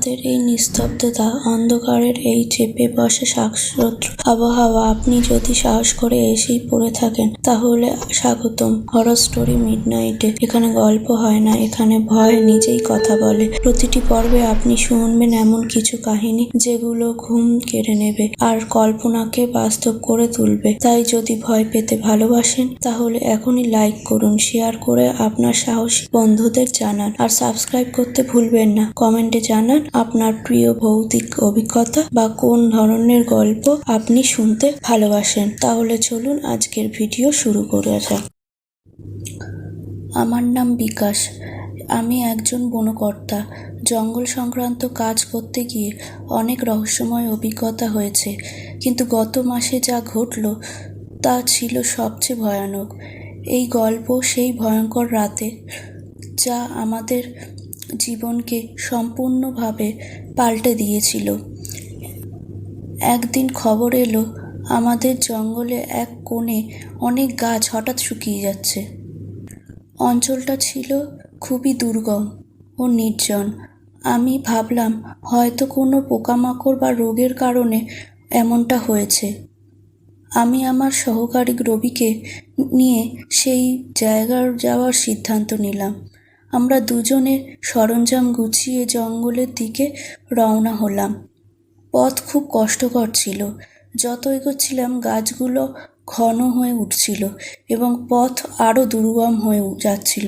রাতের এই নিস্তব্ধতা, অন্ধকারের এই চেপে বসা শ্বাসরুদ্ধ আবহাওয়া, আপনি যদি সাহস করে এসেই পড়ে থাকেন তাহলে স্বাগতম হরর স্টোরি মিডনাইটে। এখানে গল্প হয় না, এখানে ভয় নিজেই কথা বলে। প্রতিটি পর্বে আপনি শুনবেন এমন কিছু কাহিনী যেগুলো ঘুম কেড়ে নেবে আর কল্পনাকে বাস্তব করে তুলবে। তাই যদি ভয় পেতে ভালোবাসেন তাহলে এখনই লাইক করুন, শেয়ার করে আপনার সাহসী বন্ধুদের জানান আর সাবস্ক্রাইব করতে ভুলবেন না। কমেন্টে জানান আপনার প্রিয় ভৌতিক অভিজ্ঞতা বা কোন ধরনের গল্প আপনি শুনতে ভালোবাসেন। তাহলে চলুন আজকের ভিডিও শুরু করা যাক। আমার নাম বিকাশ। আমি একজন বনকর্তা। জঙ্গল সংক্রান্ত কাজ করতে গিয়ে অনেক রহস্যময় অভিজ্ঞতা হয়েছে, কিন্তু গত মাসে যা ঘটল তা ছিল সবচেয়ে ভয়ানক। এই গল্প সেই ভয়ঙ্কর রাতে যা আমাদের জীবনকে সম্পূর্ণভাবে পাল্টে দিয়েছিল। একদিন খবর এলো আমাদের জঙ্গলে এক কোণে অনেক গাছ হঠাৎ শুকিয়ে যাচ্ছে। অঞ্চলটা ছিল খুবই দুর্গম ও নির্জন। আমি ভাবলাম হয়তো কোনো পোকামাকড় বা রোগের কারণে এমনটা হয়েছে। আমি আমার সহকারী রবিকে নিয়ে সেই জায়গায় যাওয়ার সিদ্ধান্ত নিলাম। আমরা দুজনে সরঞ্জাম গুছিয়ে জঙ্গলের দিকে রওনা হলাম। পথ খুব কষ্টকর ছিল। যত এগোচ্ছিলাম গাছগুলো ঘন হয়ে উঠছিল এবং পথ আরও দুর্গম হয়ে যাচ্ছিল।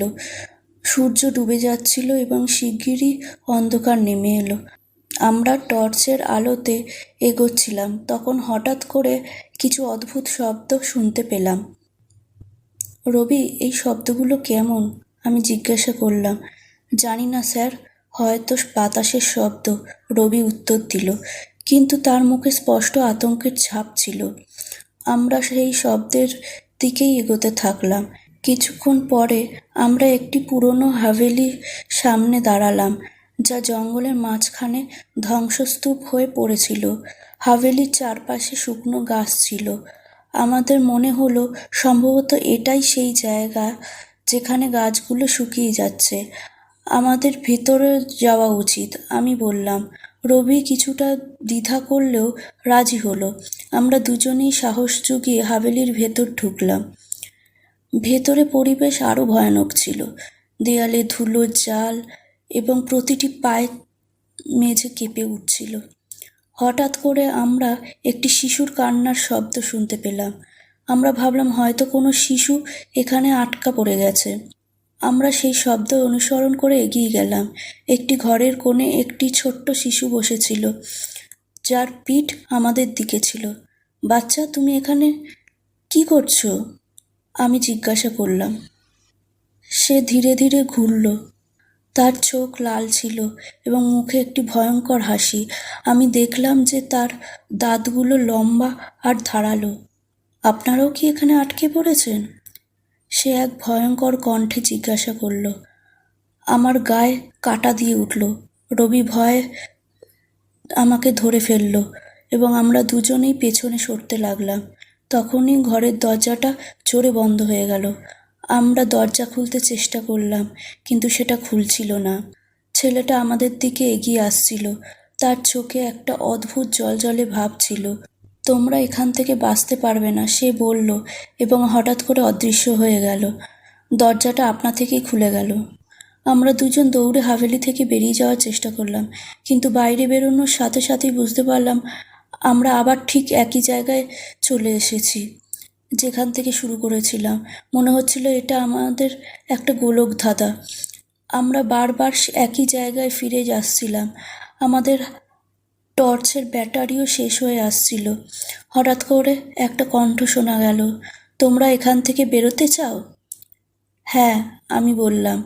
সূর্য ডুবে যাচ্ছিল এবং শিগগিরই অন্ধকার নেমে এলো। আমরা টর্চের আলোতে এগোচ্ছিলাম, তখন হঠাৎ করে কিছু অদ্ভুত শব্দ শুনতে পেলাম। রবি, এই শব্দগুলো কেমন? আমি জিজ্ঞাসা করলাম। জানি না স্যার, হয়তো বাতাসের শব্দ, রবি উত্তর দিল, কিন্তু তার মুখে স্পষ্ট আতঙ্কের ছাপ ছিল। আমরা সেই শব্দের দিকেই এগোতে থাকলাম। কিছুক্ষণ পরে আমরা একটি পুরনো হাভেলির সামনে দাঁড়ালাম, যা জঙ্গলের মাঝখানে ধ্বংসস্তূপ হয়ে পড়েছিল। হাভেলির চারপাশে শুকনো গাছ ছিল। আমাদের মনে হলো সম্ভবত এটাই সেই জায়গা যেখানে গাছগুলো শুকিয়ে যাচ্ছে। আমাদের ভেতরে যাওয়া উচিত, আমি বললাম। রবি কিছুটা দ্বিধা করলেও রাজি হলো। আমরা দুজনেই সাহস জুগিয়ে হাভেলির ভেতর ঢুকলাম। ভেতরে পরিবেশ আরও ভয়ানক ছিল। দেয়ালে ধুলো, জাল এবং প্রতিটি পায়ে মেঝে কেঁপে উঠছিল। হঠাৎ করে আমরা একটি শিশুর কান্নার শব্দ শুনতে পেলাম। আমরা ভাবলাম হয়তো কোনো শিশু এখানে আটকা পড়ে গেছে। আমরা সেই শব্দ অনুসরণ করে এগিয়ে গেলাম। একটি ঘরের কোণে একটি ছোট্ট শিশু বসেছিল, যার পিঠ আমাদের দিকে ছিল। বাচ্চা, তুমি এখানে কি করছো? আমি জিজ্ঞাসা করলাম। সে ধীরে ধীরে ঘুরল। তার চোখ লাল ছিল এবং মুখে একটি ভয়ঙ্কর হাসি। আমি দেখলাম যে তার দাঁতগুলো লম্বা আর ধারালো। আপনারাও কি এখানে আটকে পড়েছেন? সে এক ভয়ঙ্কর কণ্ঠে জিজ্ঞাসা করল। আমার গায়ে কাঁটা দিয়ে উঠল। রবি ভয়ে আমাকে ধরে ফেলল এবং আমরা দুজনেই পেছনে সরতে লাগলাম। তখনই ঘরের দরজাটা জোরে বন্ধ হয়ে গেল। আমরা দরজা খুলতে চেষ্টা করলাম, কিন্তু সেটা খুলছিল না। ছেলেটা আমাদের দিকে এগিয়ে আসছিল। তার চোখে একটা অদ্ভুত জলজলে ভাব ছিল। তোমরা এখান থেকে বাঁচতে পারবে না, সে বলল এবং হঠাৎ করে অদৃশ্য হয়ে গেল। দরজাটা আপনা থেকেই খুলে গেল। আমরা দুজন দৌড়ে হাভেলি থেকে বেরিয়ে যাওয়ার চেষ্টা করলাম, কিন্তু বাইরে বেরোনোর সাথে সাথেই বুঝতে পারলাম আমরা আবার ঠিক একই জায়গায় চলে এসেছি যেখান থেকে শুরু করেছিলাম। মনে হচ্ছিল এটা আমাদের একটা গোলকধাঁধা। আমরা বারবার একই জায়গায় ফিরে যাচ্ছিলাম। আমাদের টর্চের ব্যাটারিও শেষ হয়ে আসছিল। হঠাৎ করে একটা কণ্ঠ শোনা গেল, তোমরা এখান থেকে বেরোতে চাও? হ্যাঁ, আমি বললাম।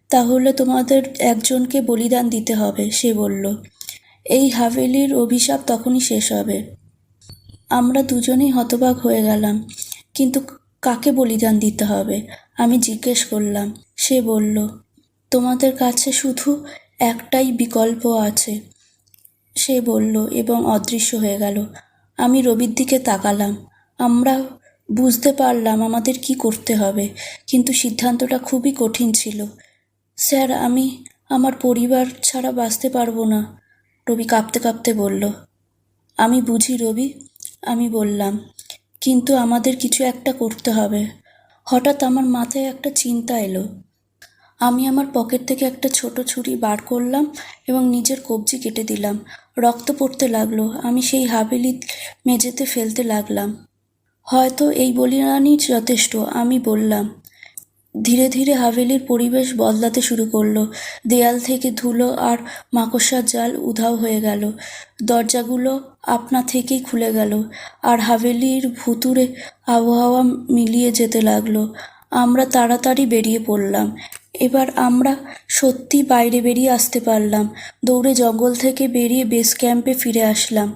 তাহলে তোমাদের একজনকে বলিদান দিতে হবে, সে বলল। এই হাভেলির অভিশাপ তখনই শেষ হবে। আমরা দুজনেই হতবাক হয়ে গেলাম। কিন্তু কাকে বলিদান দিতে হবে? আমি জিজ্ঞেস করলাম। সে বলল, তোমাদের কাছে শুধু একটাই বিকল্প আছে, সে বলল এবং অদৃশ্য হয়ে গেল। আমি রবির দিকে তাকালাম। আমরা বুঝতে পারলাম আমাদের কি করতে হবে, কিন্তু সিদ্ধান্তটা খুবই কঠিন ছিল। স্যার, আমি আমার পরিবার ছাড়া বাঁচতে পারবো না, রবি কাঁপতে কাঁপতে বলল। আমি বুঝি রবি, আমি বললাম, কিন্তু আমাদের কিছু একটা করতে হবে। হঠাৎ আমার মাথায় একটা চিন্তা এলো। আমি আমার পকেট থেকে একটা ছোট ছুরি বার করলাম এবং নিজের কবজি কেটে দিলাম। রক্ত পড়তে লাগলো। আমি সেই হাভেলি মেঝেতে ফেলতে লাগলাম। হয়তো এই বলিদানই যথেষ্ট, আমি বললাম। ধীরে ধীরে হাভেলির পরিবেশ বদলাতে শুরু করলো। দেয়াল থেকে ধুলো আর মাকড়সার জাল উধাও হয়ে গেল। দরজাগুলো আপনা থেকেই খুলে গেল আর হাভেলির ভুতুড়ে আবহাওয়া মিলিয়ে যেতে লাগলো। আমরা তাড়াতাড়ি বেরিয়ে পড়লাম। এবার আমরা সত্যি বাইরে বেরিয়ে আসতে পারলাম। দৌড়ে জঙ্গল থেকে বেরিয়ে বেস ক্যাম্পে ফিরে আসলাম।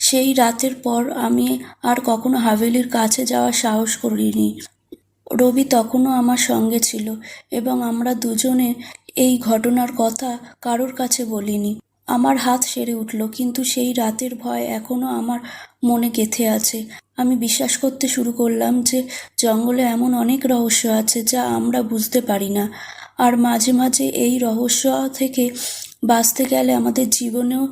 সেই রাতের পর আমি আর কখনো হাভেলির কাছে যাওয়ার সাহস করিনি। রবি তখনও আমার সঙ্গে ছিল এবং আমরা দুজনে এই ঘটনার কথা কারোর কাছে বলিনি। আমার হাত সেরে উঠল, কিন্তু সেই রাতের ভয় এখনো আমার মনে গেঁথে আছে। আমি বিশ্বাস করতে শুরু করলাম যে জঙ্গলে এমন অনেক রহস্য আছে যা আমরা বুঝতে পারি না, আর মাঝে মাঝে এই রহস্য থেকে বাঁচতে গেলে আমাদের জীবনেও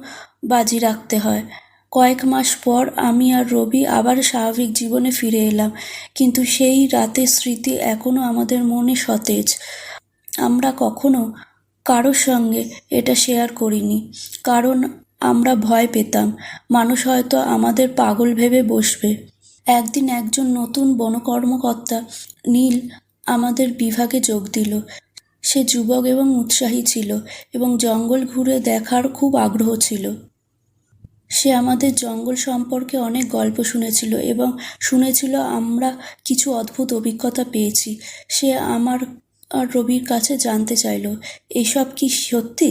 বাজি রাখতে হয়। কয়েক মাস পর আমি আর রবি আবার স্বাভাবিক জীবনে ফিরে এলাম, কিন্তু সেই রাতের স্মৃতি এখনো আমাদের মনে সতেজ। আমরা কখনো কারোর সঙ্গে এটা শেয়ার করিনি, কারণ আমরা ভয় পেতাম মানুষ হয়তো আমাদের পাগল ভেবে বসবে। একদিন একজন নতুন বন কর্মকর্তা নীল আমাদের বিভাগে যোগ দিল। সে যুবক এবং উৎসাহী ছিল এবং জঙ্গল ঘুরে দেখার খুব আগ্রহ ছিল। সে আমাদের জঙ্গল সম্পর্কে অনেক গল্প শুনেছিল এবং শুনেছিল আমরা কিছু অদ্ভুত অভিজ্ঞতা পেয়েছি। সে আমার আর রবির কাছে জানতে চাইল, এসব কি সত্যি?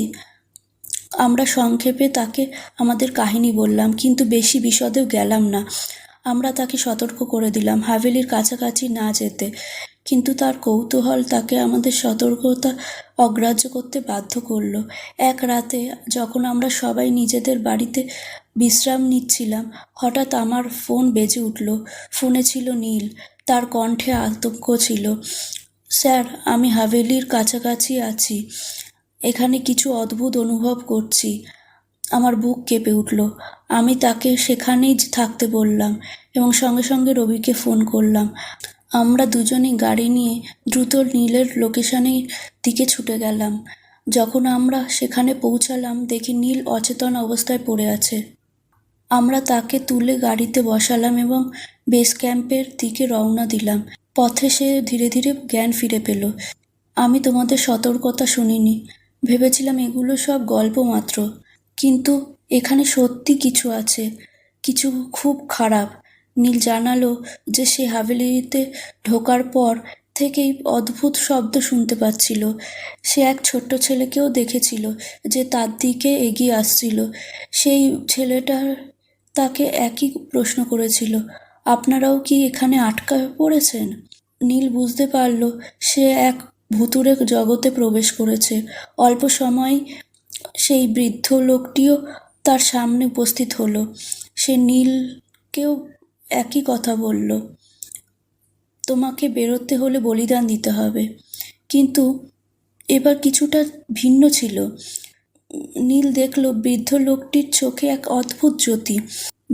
আমরা সংক্ষেপে তাকে আমাদের কাহিনী বললাম, কিন্তু বেশি বিশদেও গেলাম না। আমরা তাকে সতর্ক করে দিলাম হাভেলির কাছাকাছি না যেতে, কিন্তু তার কৌতূহল তাকে আমাদের সতর্কতা অগ্রাহ্য করতে বাধ্য করল। এক রাতে যখন আমরা সবাই নিজেদের বাড়িতে বিশ্রাম নিচ্ছিলাম, হঠাৎ আমার ফোন বেজে উঠল। ফোনে ছিল নীল। তার কণ্ঠে আতঙ্ক ছিল। স্যার, আমি হাভেলির কাছাকাছি আছি। এখানে কিছু অদ্ভুত অনুভব করছি। আমার বুক কেঁপে উঠল। আমি তাকে সেখানেই থাকতে বললাম এবং সঙ্গে সঙ্গে রবিকে ফোন করলাম। আমরা দুজনেই গাড়ি নিয়ে দ্রুত নীলের লোকেশনের দিকে ছুটে গেলাম। যখন আমরা সেখানে পৌঁছালাম, দেখি নীল অচেতন অবস্থায় পড়ে আছে। আমরা তাকে তুলে গাড়িতে বসালাম এবং বেস ক্যাম্পের দিকে রওনা দিলাম। পথে সে ধীরে ধীরে জ্ঞান ফিরে পেল। আমি তোমাদের সতর্কতা শুনিনি, ভেবেছিলাম এগুলো সব গল্প মাত্র, কিন্তু এখানে সত্যি কিছু আছে, কিছু খুব খারাপ। নীল জানালো যে সে হাভেলিতে ঢোকার পর থেকেই অদ্ভুত শব্দ শুনতে পাচ্ছিল। সে এক ছোট্ট ছেলেকেও দেখেছিল যে তার দিকে এগিয়ে আসছিল। সেই ছেলেটা তাকে একই প্রশ্ন করেছিল, আপনারাও কি এখানে আটকা পড়েছেন? নীল বুঝতে পারল সে এক ভুতুড়ে জগতে প্রবেশ করেছে। অল্প সময় সেই বৃদ্ধ লোকটিও তার সামনে উপস্থিত হলো। সে নীলকেও একই কথা বলল, তোমাকে বেরোতে হলে বলিদান দিতে হবে। কিন্তু এবার কিছুটা ভিন্ন ছিল। নীল দেখল বৃদ্ধ লোকটির চোখে এক অদ্ভুত জ্যোতি,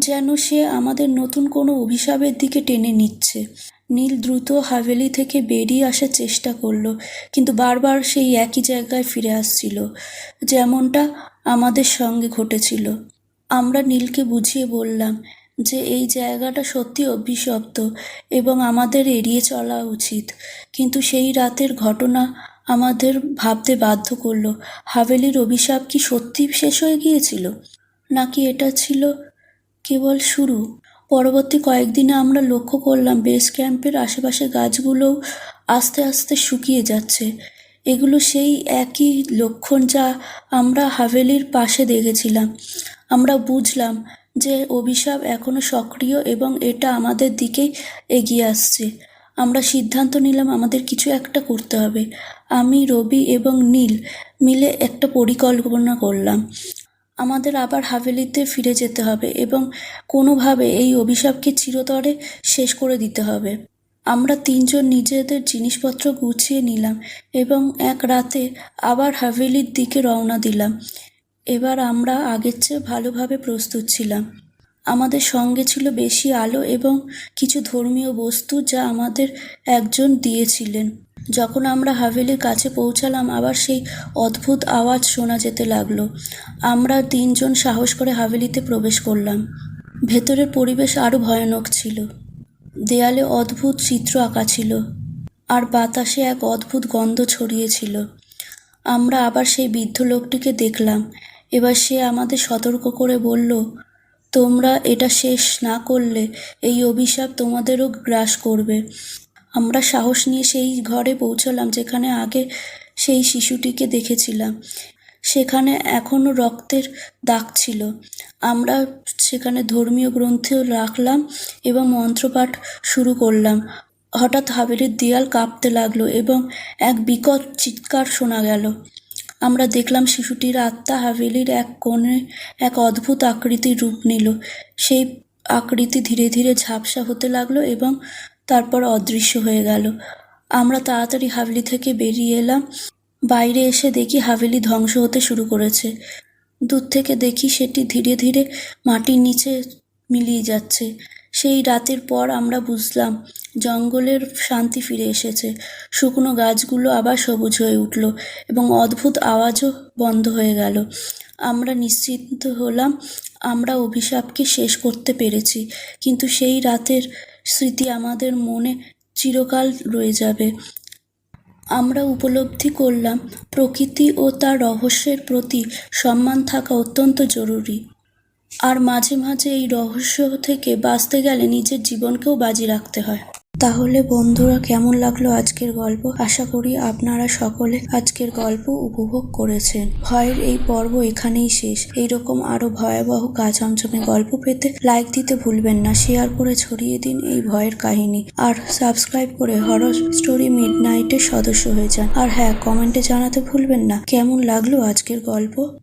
যেন সে আমাদের নতুন কোনো অভিশাপের দিকে টেনে নিচ্ছে। নীল দ্রুত হাভেলি থেকে বেরিয়ে আসার চেষ্টা করলো, কিন্তু বারবার সেই একই জায়গায় ফিরে আসছিল, যেমনটা আমাদের সঙ্গে ঘটেছিল। আমরা নীলকে বুঝিয়ে বললাম যে এই জায়গাটা সত্যি অভিশপ্ত এবং আমাদের এড়িয়ে চলা উচিত, কিন্তু সেই রাতের ঘটনা আমাদের ভাবতে বাধ্য করলো, হাভেলির অভিশাপ কি সত্যি শেষ হয়ে গিয়েছিল, নাকি এটা ছিল কেবল শুরু? পরবর্তী কয়েকদিনে আমরা লক্ষ্য করলাম বেস ক্যাম্পের আশেপাশে গাছগুলোও আস্তে আস্তে শুকিয়ে যাচ্ছে। এগুলো সেই একই লক্ষণ যা আমরা হাভেলির পাশে দেখেছিলাম। আমরা বুঝলাম যে অভিশাপ এখনো সক্রিয় এবং এটা আমাদের দিকেই এগিয়ে আসছে। আমরা সিদ্ধান্ত নিলাম আমাদের কিছু একটা করতে হবে। আমি, রবি এবং নীল মিলে একটা পরিকল্পনা করলাম। আমাদের আবার হাভেলিতে ফিরে যেতে হবে এবং কোনোভাবে এই অভিশাপকে চিরতরে শেষ করে দিতে হবে। আমরা তিনজন নিজেদের জিনিসপত্র গুছিয়ে নিলাম এবং এক রাতে আবার হাভেলির দিকে রওনা দিলাম। এবার আমরা আগের চেয়ে ভালোভাবে প্রস্তুত ছিলাম। আমাদের সঙ্গে ছিল বেশি আলো এবং কিছু ধর্মীয় বস্তু যা আমাদের একজন দিয়েছিলেন। যখন আমরা হাভেলির কাছে পৌঁছালাম আবার সেই অদ্ভুত আওয়াজ শোনা যেতে লাগলো। আমরা 3জন সাহস করে হাভেলিতে প্রবেশ করলাম। ভেতরের পরিবেশ আরও ভয়ানক ছিল। দেয়ালে অদ্ভুত চিত্র আঁকা ছিল আর বাতাসে এক অদ্ভুত গন্ধ ছড়িয়েছিল। আমরা আবার সেই বৃদ্ধ লোকটিকে দেখলাম। এবার সে আমাদের সতর্ক করে বলল, তোমরা এটা শেষ না করলে এই অভিশাপ তোমাদেরও গ্রাস করবে। আমরা সাহস নিয়ে সেই ঘরে পৌঁছলাম যেখানে আগে সেই শিশুটিকে দেখেছিলাম। সেখানে এখনও রক্তের দাগ ছিল। আমরা সেখানে ধর্মীয় গ্রন্থ রাখলাম এবং মন্ত্রপাঠ শুরু করলাম। হঠাৎ হাভেলির দেয়াল কাঁপতে লাগলো এবং এক বিকট চিৎকার শোনা গেল। আমরা দেখলাম শিশুটির আত্মা হাভেলির এক কোণে এক অদ্ভুত আকৃতির রূপ নিল। সেই আকৃতি ধীরে ধীরে ঝাপসা হতে লাগলো এবং তারপর অদৃশ্য হয়ে গেল। আমরা তাড়াতাড়ি হাভেলি থেকে বেরিয়ে এলাম। বাইরে এসে দেখি হাভেলি ধ্বংস হতে শুরু করেছে। দূর থেকে দেখি সেটি ধীরে ধীরে মাটির নিচে মিলিয়ে যাচ্ছে। সেই রাতের পর আমরা বুঝলাম জঙ্গলের শান্তি ফিরে এসেছে। শুকনো গাছগুলো আবার সবুজ হয়ে উঠল এবং অদ্ভুত আওয়াজও বন্ধ হয়ে গেল। আমরা নিশ্চিন্ত হলাম আমরা অভিশাপকে শেষ করতে পেরেছি, কিন্তু সেই রাতের স্মৃতি আমাদের মনে চিরকাল রয়ে যাবে। আমরা উপলব্ধি করলাম প্রকৃতি ও তার রহস্যের প্রতি সম্মান থাকা অত্যন্ত জরুরি। আর মাঝে মাঝে এই রহস্য থেকে বাঁচতে গেলে নিজের জীবনকেও বাজি রাখতে হয়। তাহলে বন্ধুরা, কেমন লাগলো আজকের গল্প? আশা করি আপনারা সকলে আজকের গল্প উপভোগ করেছেন। ভয়ের এই পর্ব এখানেই শেষ। এইরকম আরো ভয়াবহ গা ছমছমে গল্প পেতে লাইক দিতে ভুলবেন না, শেয়ার করে ছড়িয়ে দিন এই ভয়ের কাহিনী, আর সাবস্ক্রাইব করে হরর স্টোরি মিডনাইটের সদস্য হয়ে যান। আর হ্যাঁ, কমেন্টে জানাতে ভুলবেন না কেমন লাগলো আজকের গল্প।